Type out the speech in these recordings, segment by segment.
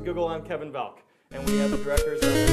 Google I'm Kevin Valk, and we have the directors of the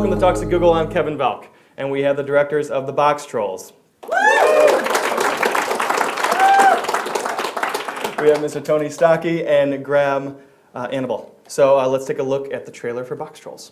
welcome to Talks to Google. I'm Kevin Valk, and we have the directors of the Boxtrolls. We have Mr. Tony Stocky and Graham Annabelle. So let's take a look at the trailer for Boxtrolls.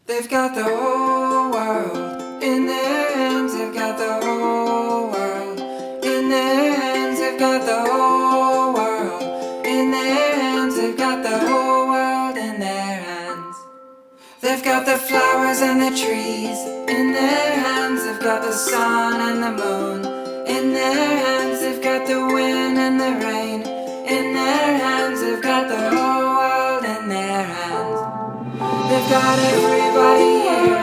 They've got the whole world in their hands. They've got the whole world in their hands. They've got the whole world in their hands. They've got the whole world in their hands. They've got the flowers and the trees in their hands. They've got the sun and the moon in their hands. They've got the wind and the rain in their hands. They've got the whole world in their hands. They've got everybody here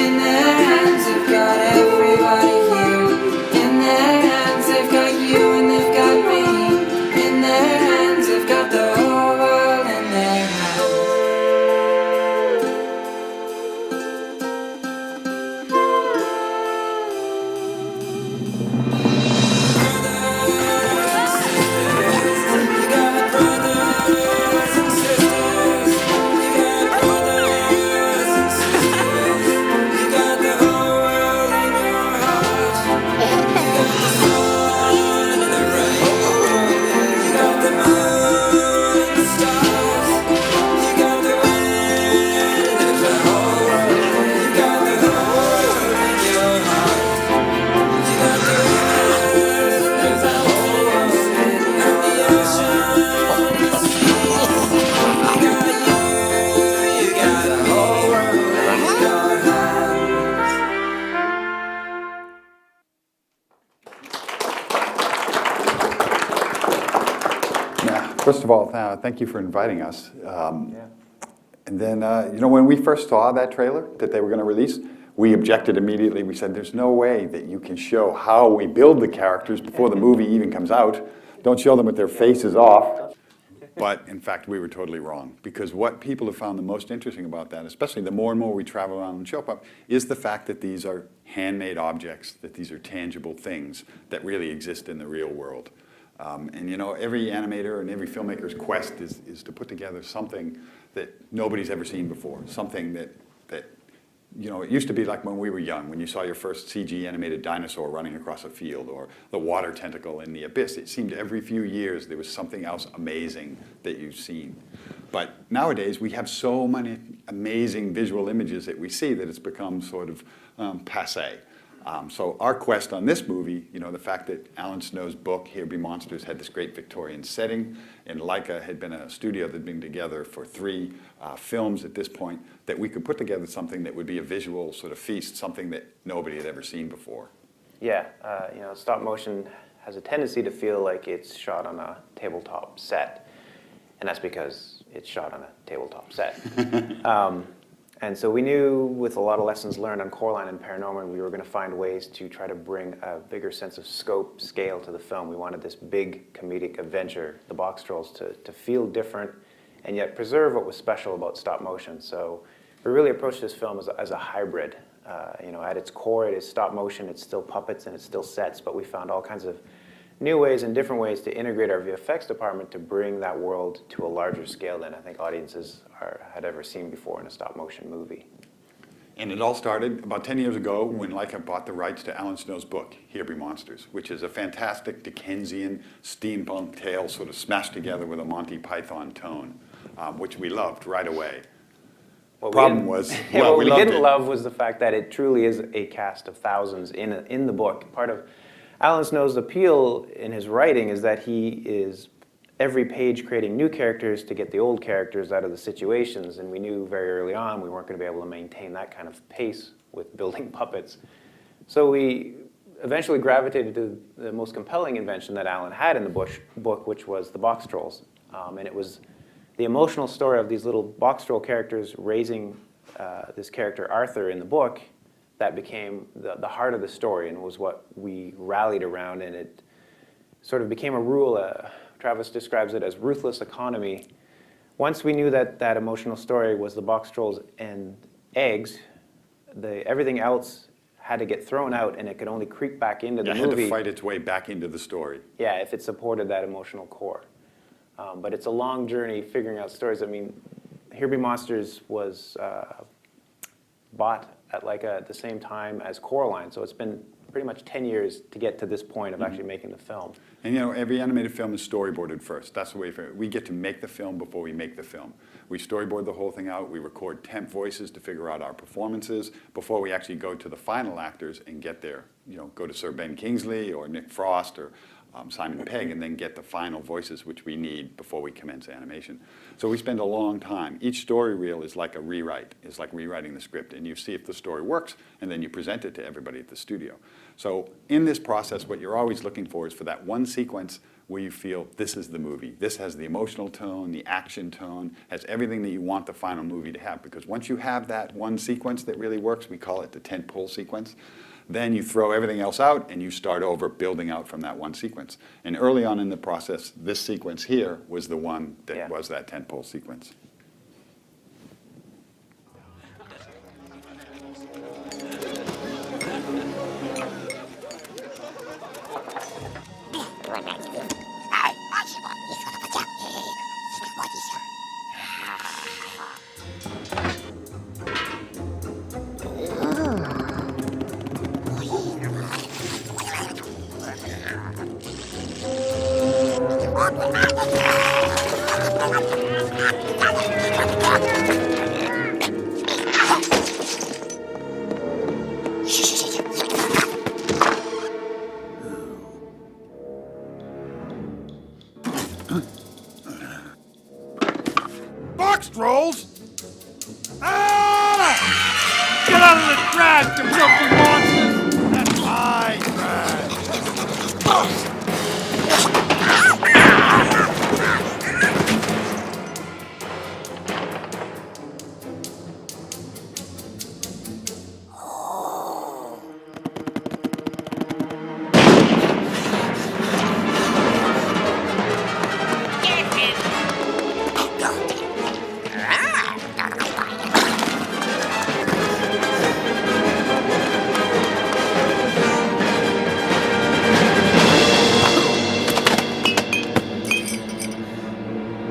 in their hands. They've got everybody here in their hands. They've got you and they've got me in their hands. They've got the whole world in their hands. First of all, thank you for inviting us. And then, when we first saw that trailer that they were going to release, we objected immediately. We said, there's no way that you can show how we build the characters before the movie even comes out. Don't show them with their faces off. But, in fact, we were totally wrong. Because what people have found the most interesting about that, especially the more and more we travel around and show up, is the fact that these are handmade objects, that these are tangible things that really exist in the real world. Every animator and every filmmaker's quest is to put together something that nobody's ever seen before. Something that it used to be like when we were young, when you saw your first CG animated dinosaur running across a field, or the water tentacle in the abyss. It seemed every few years there was something else amazing that you've seen. But nowadays we have so many amazing visual images that we see that it's become sort of passé. So our quest on this movie, the fact that Alan Snow's book, Here Be Monsters, had this great Victorian setting, and Leica had been a studio that had been together for 3 films at this point, that we could put together something that would be a visual sort of feast, something that nobody had ever seen before. Yeah, stop motion has a tendency to feel like it's shot on a tabletop set, and that's because it's shot on a tabletop set. And so we knew, with a lot of lessons learned on Coraline and Paranorman, we were going to find ways to try to bring a bigger sense of scope, scale to the film. We wanted this big comedic adventure, the Boxtrolls, to feel different and yet preserve what was special about stop motion. So we really approached this film as a hybrid. At its core, it is stop motion, it's still puppets, and it's still sets, but we found all kinds of new ways and different ways to integrate our VFX department to bring that world to a larger scale than I think audiences had ever seen before in a stop-motion movie. And it all started about 10 years ago when Leica bought the rights to Alan Snow's book, Here Be Monsters, which is a fantastic Dickensian steampunk tale sort of smashed together with a Monty Python tone, which we loved right away. What we didn't love was the fact that it truly is a cast of thousands in the book. Part of Alan Snow's appeal in his writing is that he is every page creating new characters to get the old characters out of the situations, and we knew very early on we weren't going to be able to maintain that kind of pace with building puppets. So we eventually gravitated to the most compelling invention that Alan had in the book, which was the Boxtrolls. And it was the emotional story of these little Boxtroll characters raising this character Arthur in the book that became the heart of the story and was what we rallied around, and it sort of became a rule. Travis describes it as ruthless economy. Once we knew that that emotional story was the Boxtrolls and eggs, everything else had to get thrown out, and it could only creep back into the It had movie. to fight its way back into the story. Yeah, if it supported that emotional core. But it's a long journey figuring out stories. I mean, Here Be Monsters was bought at like the same time as Coraline, so it's been pretty much 10 years to get to this point of actually making the film. And every animated film is storyboarded first. That's the way we get to make the film before we make the film. We storyboard the whole thing out. We record temp voices to figure out our performances before we actually go to the final actors and get there. Go to Sir Ben Kingsley or Nick Frost or Simon Pegg, and then get the final voices which we need before we commence animation. So we spend a long time. Each story reel is like a rewrite. It's like rewriting the script, and you see if the story works, and then you present it to everybody at the studio. So in this process, what you're always looking for is for that one sequence where you feel this is the movie. This has the emotional tone, the action tone, has everything that you want the final movie to have. Because once you have that one sequence that really works, we call it the tentpole sequence, then you throw everything else out and you start over building out from that one sequence. And early on in the process, this sequence here was the one that was that tentpole sequence. Boxtrolls! Ah! Get out of the trash, you filthy monsters! That's my trash!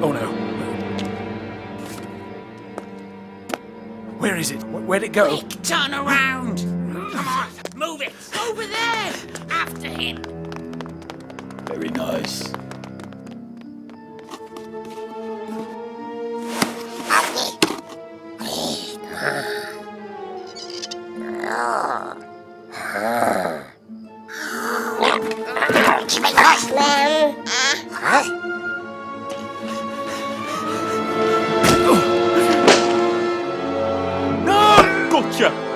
Oh no. Where is it? Where'd it go? Quick, turn around! Come on, move it! Over there! After him! Very nice. Gotcha!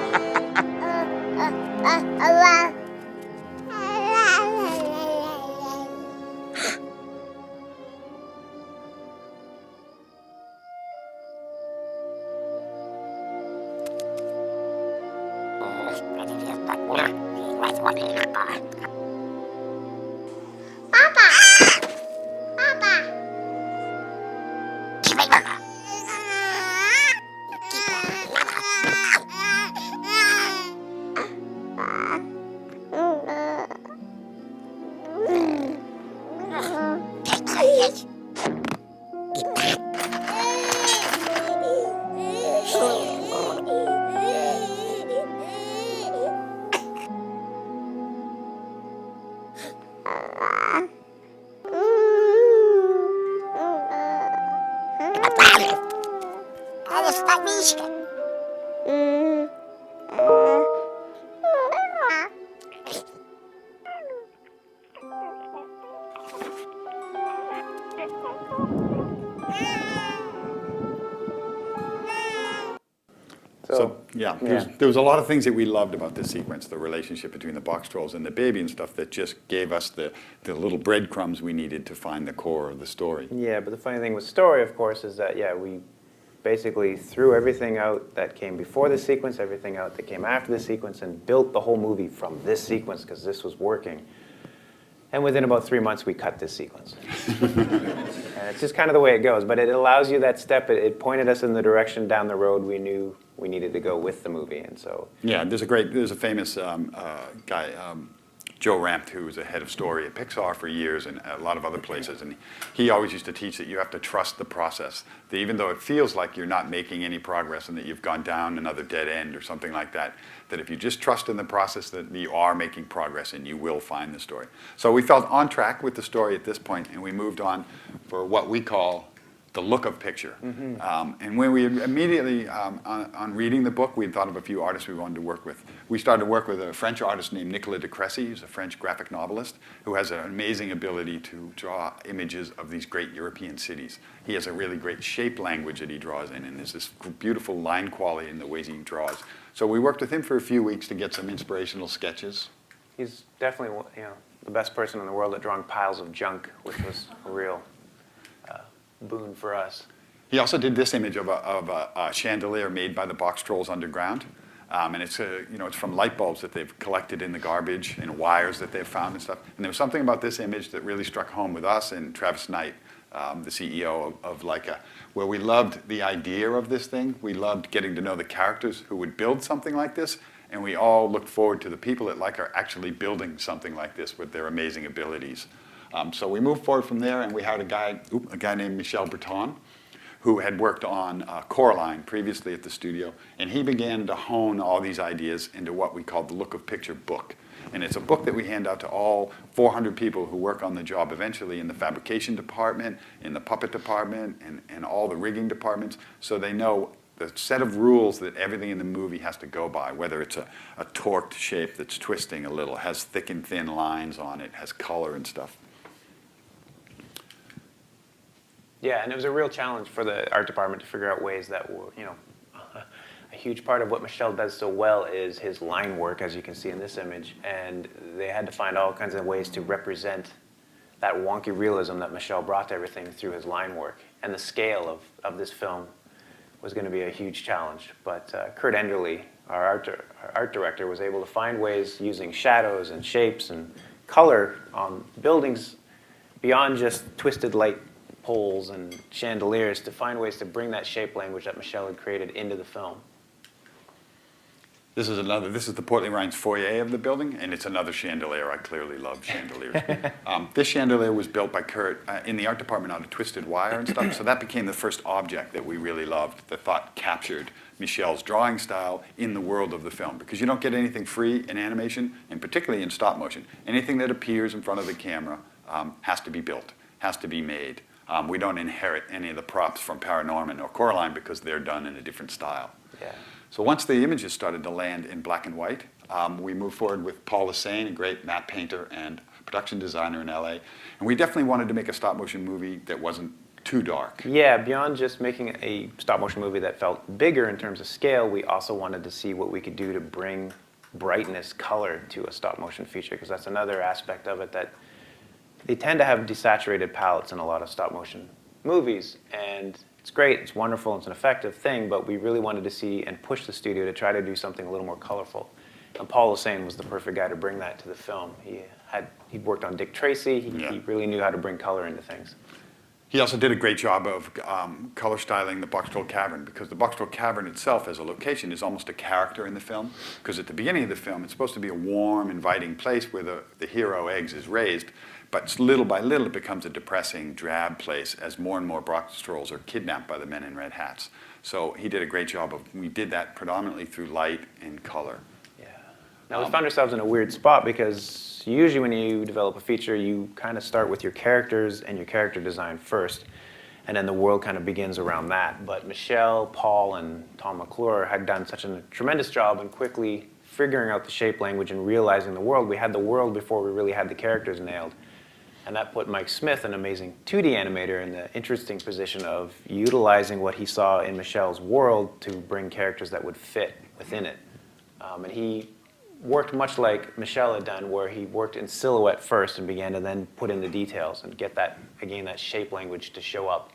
So there was a lot of things that we loved about this sequence, the relationship between the Boxtrolls and the baby and stuff that just gave us the little breadcrumbs we needed to find the core of the story. Yeah, but the funny thing with story, of course, is that, we basically threw everything out that came before the sequence, everything out that came after the sequence, and built the whole movie from this sequence because this was working. And within about 3 months, we cut this sequence. And it's just kind of the way it goes. But it allows you that step. It pointed us in the direction down the road we knew we needed to go with the movie, and so Yeah, there's a famous guy, Joe Rampt, who was a head of story at Pixar for years and a lot of other places, and he always used to teach that you have to trust the process. That even though it feels like you're not making any progress and that you've gone down another dead end or something like that, that if you just trust in the process that you are making progress and you will find the story. So we felt on track with the story at this point, and we moved on for what we call the look of picture. And when we immediately, on reading the book, we had thought of a few artists we wanted to work with. We started to work with a French artist named Nicolas de Crécy, who's a French graphic novelist, who has an amazing ability to draw images of these great European cities. He has a really great shape language that he draws in, and there's this beautiful line quality in the ways he draws. So we worked with him for a few weeks to get some inspirational sketches. he's definitely the best person in the world at drawing piles of junk, which was a real boon for us. He also did this image of a chandelier made by the Boxtrolls underground. And it's from light bulbs that they've collected in the garbage and wires that they've found and stuff. And there was something about this image that really struck home with us and Travis Knight, the CEO of Leica, where we loved the idea of this thing. We loved getting to know the characters who would build something like this. And we all looked forward to the people at Leica actually building something like this with their amazing abilities. So we moved forward from there, and we hired a guy named Michel Breton, who had worked on Coraline previously at the studio, and he began to hone all these ideas into what we call the Look of Picture book. And it's a book that we hand out to all 400 people who work on the job eventually in the fabrication department, in the puppet department, and all the rigging departments, so they know the set of rules that everything in the movie has to go by, whether it's a torqued shape that's twisting a little, has thick and thin lines on it, has color and stuff. Yeah, and it was a real challenge for the art department to figure out ways that were, a huge part of what Michel does so well is his line work, as you can see in this image, and they had to find all kinds of ways to represent that wonky realism that Michel brought to everything through his line work. And the scale of this film was going to be a huge challenge, but Kurt Enderle, our art director, was able to find ways using shadows and shapes and color on buildings beyond just twisted light poles and chandeliers to find ways to bring that shape language that Michel had created into the film. This is the Portly Ryan's foyer of the building, and it's another chandelier. I clearly love chandeliers. This chandelier was built by Kurt in the art department out of twisted wire and stuff, so that became the first object that we really loved, that thought captured Michel's drawing style in the world of the film, because you don't get anything free in animation, and particularly in stop motion. Anything that appears in front of the camera has to be built, has to be made. We don't inherit any of the props from Paranorman or Coraline because they're done in a different style. Yeah. So once the images started to land in black and white, we moved forward with Paul Hussein, a great matte painter and production designer in LA. And we definitely wanted to make a stop motion movie that wasn't too dark. Yeah, beyond just making a stop motion movie that felt bigger in terms of scale, we also wanted to see what we could do to bring brightness, color to a stop motion feature, because that's another aspect of it that they tend to have desaturated palettes in a lot of stop motion movies, and it's great, it's wonderful, it's an effective thing, but we really wanted to see and push the studio to try to do something a little more colorful. And Paul Hussein was the perfect guy to bring that to the film. He'd worked on Dick Tracy, he really knew how to bring color into things. He also did a great job of color styling the Boxtroll Cavern, because the Boxtroll Cavern itself as a location is almost a character in the film, because at the beginning of the film it's supposed to be a warm, inviting place where the hero Eggs is raised, but little by little it becomes a depressing, drab place as more and more Boxtrolls are kidnapped by the men in red hats. So he did a great job we did that predominantly through light and color. Yeah. Now we found ourselves in a weird spot, because usually when you develop a feature, you kind of start with your characters and your character design first, and then the world kind of begins around that. But Michel, Paul, and Tom McClure had done such a tremendous job in quickly figuring out the shape language and realizing the world. We had the world before we really had the characters nailed. And that put Mike Smith, an amazing 2D animator, in the interesting position of utilizing what he saw in Michel's world to bring characters that would fit within it. And he worked much like Michel had done, where he worked in silhouette first and began to then put in the details and get that, again, that shape language to show up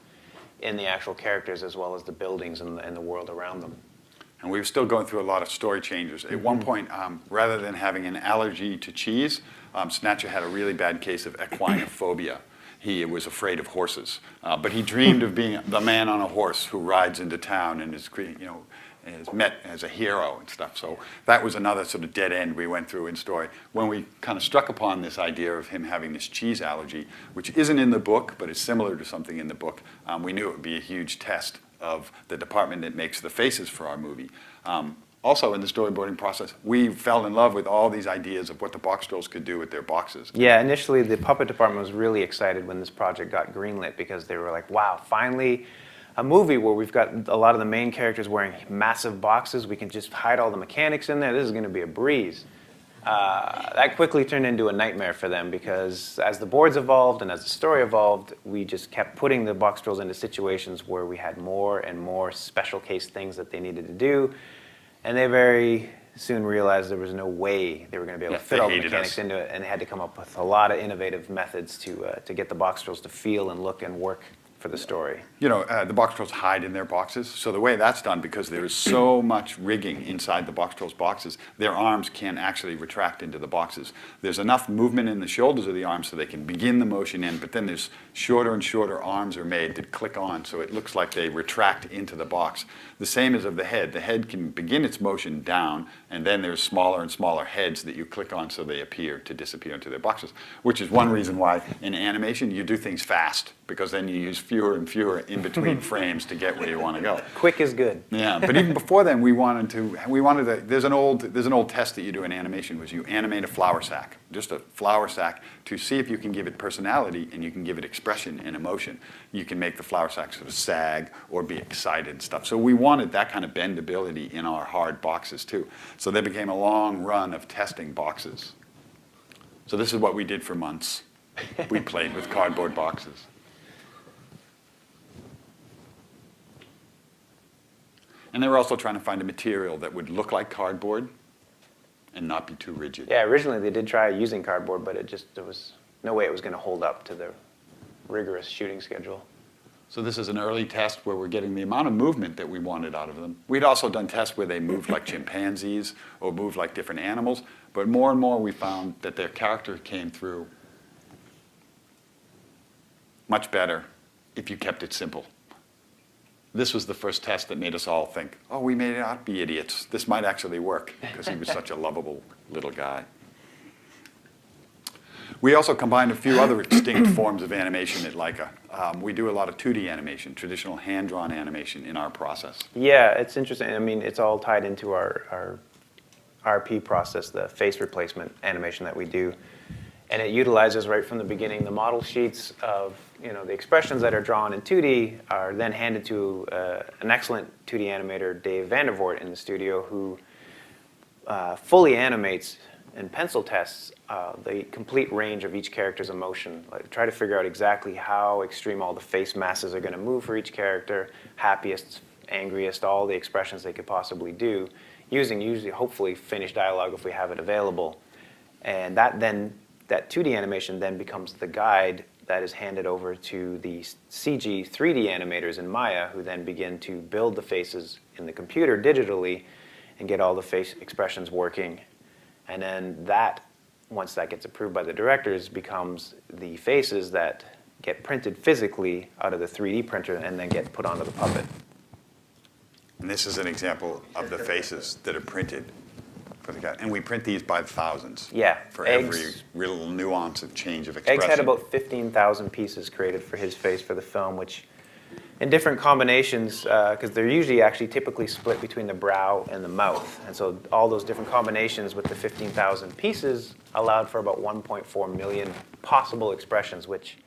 in the actual characters as well as the buildings and the world around them. And we were still going through a lot of story changes. At one point, rather than having an allergy to cheese, Snatcher had a really bad case of equinophobia. He was afraid of horses, but he dreamed of being the man on a horse who rides into town and is, is met as a hero and stuff. So that was another sort of dead end we went through in story. When we kind of struck upon this idea of him having this cheese allergy, which isn't in the book, but is similar to something in the book, we knew it would be a huge test of the department that makes the faces for our movie. Also in the storyboarding process, we fell in love with all these ideas of what the Boxtrolls could do with their boxes. Yeah, initially the puppet department was really excited when this project got greenlit because they were like, wow, finally a movie where we've got a lot of the main characters wearing massive boxes. We can just hide all the mechanics in there. This is going to be a breeze. That quickly turned into a nightmare for them because as the boards evolved and as the story evolved, we just kept putting the Boxtrolls into situations where we had more and more special case things that they needed to do. And they very soon realized there was no way they were going to be able to fit all the mechanics into it, and they had to come up with a lot of innovative methods to get the Boxtrolls to feel and look and work for the story. You know, the Boxtrolls hide in their boxes. So the way that's done, because there is so much rigging inside the Boxtrolls boxes, their arms can actually retract into the boxes. There's enough movement in the shoulders of the arms so they can begin the motion in, but then there's shorter and shorter arms are made that click on, so it looks like they retract into the box. The same as of the head. The head can begin its motion down, and then there's smaller and smaller heads that you click on so they appear to disappear into their boxes, which is one reason why in animation you do things fast, because then you use fewer and fewer in-between frames to get where you want to go. Quick is good. Yeah, but even before then, there's an old test that you do in animation, which you animate a flour sack, just a flour sack, to see if you can give it personality and you can give it expression and emotion. You can make the flour sack sort of sag or be excited and stuff. So we wanted that kind of bendability in our hard boxes too. So there became a long run of testing boxes. So this is what we did for months. We played with cardboard boxes. And they were also trying to find a material that would look like cardboard and not be too rigid. Yeah, originally they did try using cardboard, but there was no way it was going to hold up to the rigorous shooting schedule. So this is an early test where we're getting the amount of movement that we wanted out of them. We'd also done tests where they moved like chimpanzees or moved like different animals, but more and more we found that their character came through much better if you kept it simple. This was the first test that made us all think, oh, we may not be idiots. This might actually work, because he was such a lovable little guy. We also combined a few other distinct forms of animation at Leica. We do a lot of 2D animation, traditional hand-drawn animation in our process. Yeah, it's interesting. I mean, it's all tied into our RP process, the face replacement animation that we do. And it utilizes right from the beginning the model sheets of the expressions that are drawn in 2D are then handed to an excellent 2D animator, Dave Vandervoort, in the studio, who fully animates and pencil tests the complete range of each character's emotion. Try to figure out exactly how extreme all the face masses are going to move for each character, happiest, angriest, all the expressions they could possibly do, using usually, hopefully, finished dialogue if we have it available. And that 2D animation then becomes the guide that is handed over to the CG 3D animators in Maya, who then begin to build the faces in the computer digitally and get all the face expressions working. And then once that gets approved by the directors, becomes the faces that get printed physically out of the 3D printer and then get put onto the puppet. And this is an example of the faces that are printed. And we print these by the thousands. Yeah. For every real nuance of change of expression. Eggs had about 15,000 pieces created for his face for the film, which in different combinations, because they're usually actually typically split between the brow and the mouth. And so all those different combinations with the 15,000 pieces allowed for about 1.4 million possible expressions, which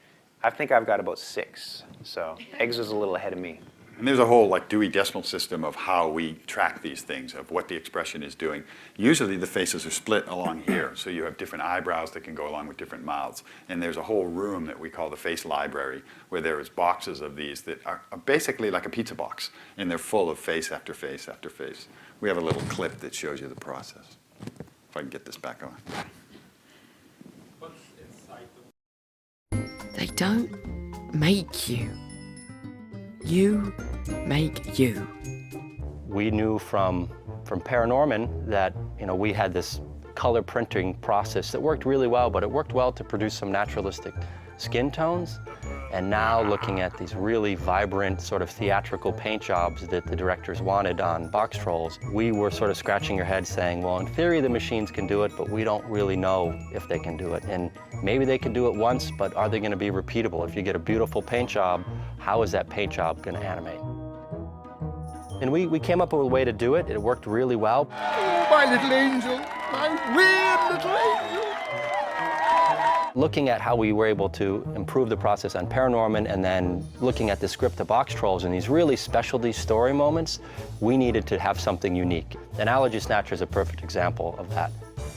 I think I've got about 6. So Eggs was a little ahead of me. And there's a whole Dewey Decimal System of how we track these things, of what the expression is doing. Usually the faces are split along here, so you have different eyebrows that can go along with different mouths. And there's a whole room that we call the face library, where there is boxes of these that are basically like a pizza box, and they're full of face after face after face. We have a little clip that shows you the process. If I can get this back on. They don't make you. You make you. We knew from Paranorman that we had this color printing process that worked really well, but it worked well to produce some naturalistic skin tones. And now looking at these really vibrant sort of theatrical paint jobs that the directors wanted on Boxtrolls, we were sort of scratching our heads saying, well, in theory the machines can do it, but we don't really know if they can do it. And maybe they can do it once, but are they going to be repeatable? If you get a beautiful paint job, how is that paint job going to animate? And we came up with a way to do it. It worked really well. Oh, my little angel. My weird little angel. Looking at how we were able to improve the process on Paranorman and then looking at the script of Boxtrolls and these really specialty story moments, we needed to have something unique. And Allergy Snatcher is a perfect example of that.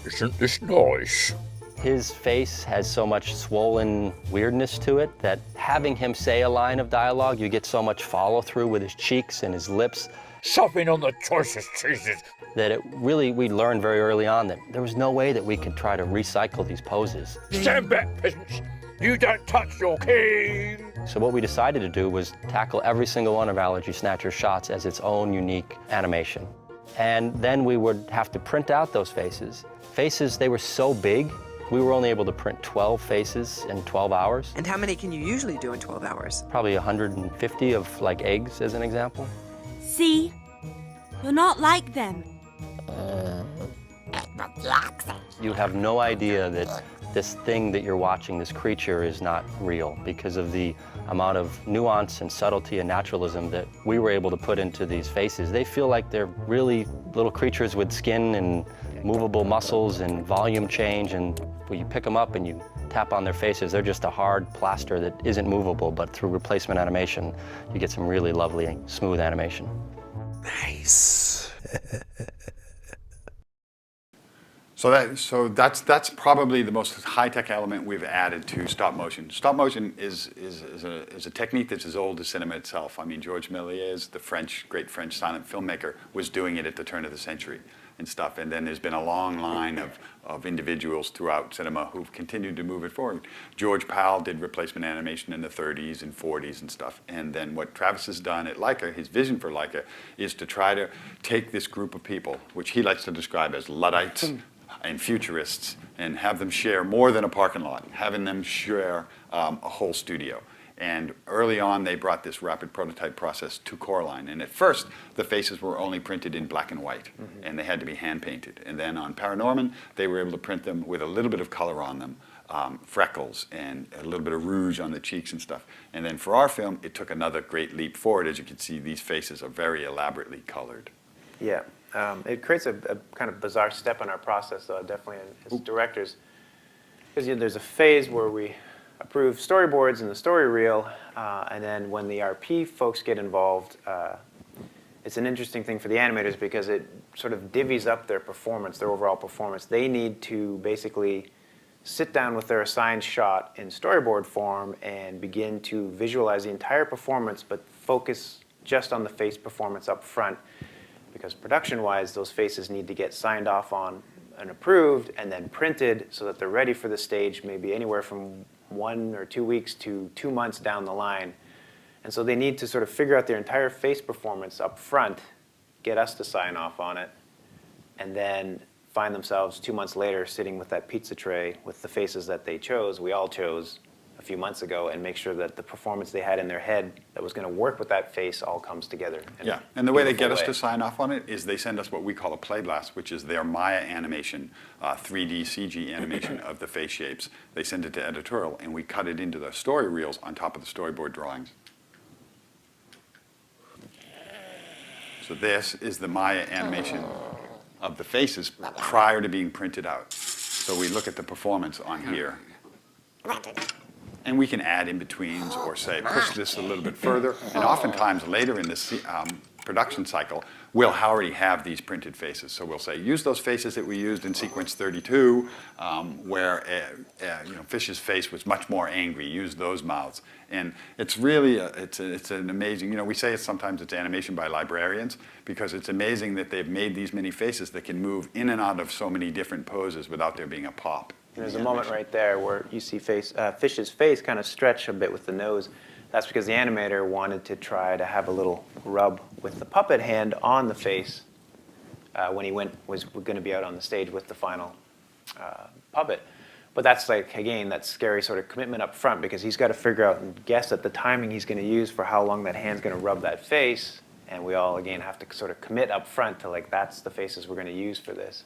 Isn't this nice? His face has so much swollen weirdness to it that having him say a line of dialogue, you get so much follow through with his cheeks and his lips. Supping on the choicest cheeses. That it really, we learned very early on that there was no way that we could try to recycle these poses. Stand back, peasants. You don't touch your king. So what we decided to do was tackle every single one of Allergy Snatcher's shots as its own unique animation. And then we would have to print out those faces. Faces, they were so big, we were only able to print 12 faces in 12 hours. And how many can you usually do in 12 hours? Probably 150 of like eggs as an example. See? You're not like them. You have no idea that this thing that you're watching, this creature, is not real because of the amount of nuance and subtlety and naturalism that we were able to put into these faces. They feel like they're really little creatures with skin and movable muscles and volume change, and when you pick them up and you tap on their faces, they're just a hard plaster that isn't movable, but through replacement animation, you get some really lovely, smooth animation. Nice. So that's probably the most high-tech element we've added to stop motion. Stop motion is a technique that's as old as cinema itself. I mean, Georges Méliès, the great French silent filmmaker, was doing it at the turn of the century and stuff. And then there's been a long line of individuals throughout cinema who've continued to move it forward. George Pal did replacement animation in the 30s and 40s and stuff. And then what Travis has done at Leica, his vision for Leica, is to try to take this group of people, which he likes to describe as Luddites and futurists, and have them share more than a parking lot, having them share a whole studio. And early on, they brought this rapid prototype process to Coraline. And at first, the faces were only printed in black and white, and they had to be hand-painted. And then on Paranorman, they were able to print them with a little bit of color on them, freckles and a little bit of rouge on the cheeks and stuff. And then for our film, it took another great leap forward. As you can see, these faces are very elaborately colored. Yeah, it creates a kind of bizarre step in our process, though, definitely as directors. Because there's a phase where we approve storyboards in the story reel, and then when the RP folks get involved, it's an interesting thing for the animators because it sort of divvies up their performance, their overall performance. They need to basically sit down with their assigned shot in storyboard form and begin to visualize the entire performance, but focus just on the face performance up front. Because production-wise, those faces need to get signed off on and approved and then printed so that they're ready for the stage maybe anywhere from 1 or 2 weeks to 2 months down the line. And so they need to sort of figure out their entire face performance up front, get us to sign off on it, and then find themselves 2 months later sitting with that pizza tray with the faces that they chose, we all chose a few months ago, and make sure that the performance they had in their head that was going to work with that face all comes together. Yeah, and the way they get us to sign off on it is they send us what we call a play blast, which is their Maya animation, 3D CG animation of the face shapes. They send it to editorial, and we cut it into the story reels on top of the storyboard drawings. So this is the Maya animation of the faces prior to being printed out. So we look at the performance on here. And we can add in-betweens or say, push this a little bit further. And oftentimes later in the production cycle, we'll already have these printed faces. So we'll say, use those faces that we used in sequence 32, where Fish's face was much more angry. Use those mouths. And it's really, it's an amazing, we say sometimes it's animation by librarians, because it's amazing that they've made these many faces that can move in and out of so many different poses without there being a pop. There's a moment right there where you see Fish's face kind of stretch a bit with the nose. That's because the animator wanted to try to have a little rub with the puppet hand on the face when he was going to be out on the stage with the final puppet. But that's like, again, that scary sort of commitment up front, because he's got to figure out and guess at the timing he's going to use for how long that hand's going to rub that face. And we all, again, have to sort of commit up front to like, that's the faces we're going to use for this.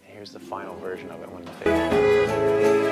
And here's the final version of it when the face.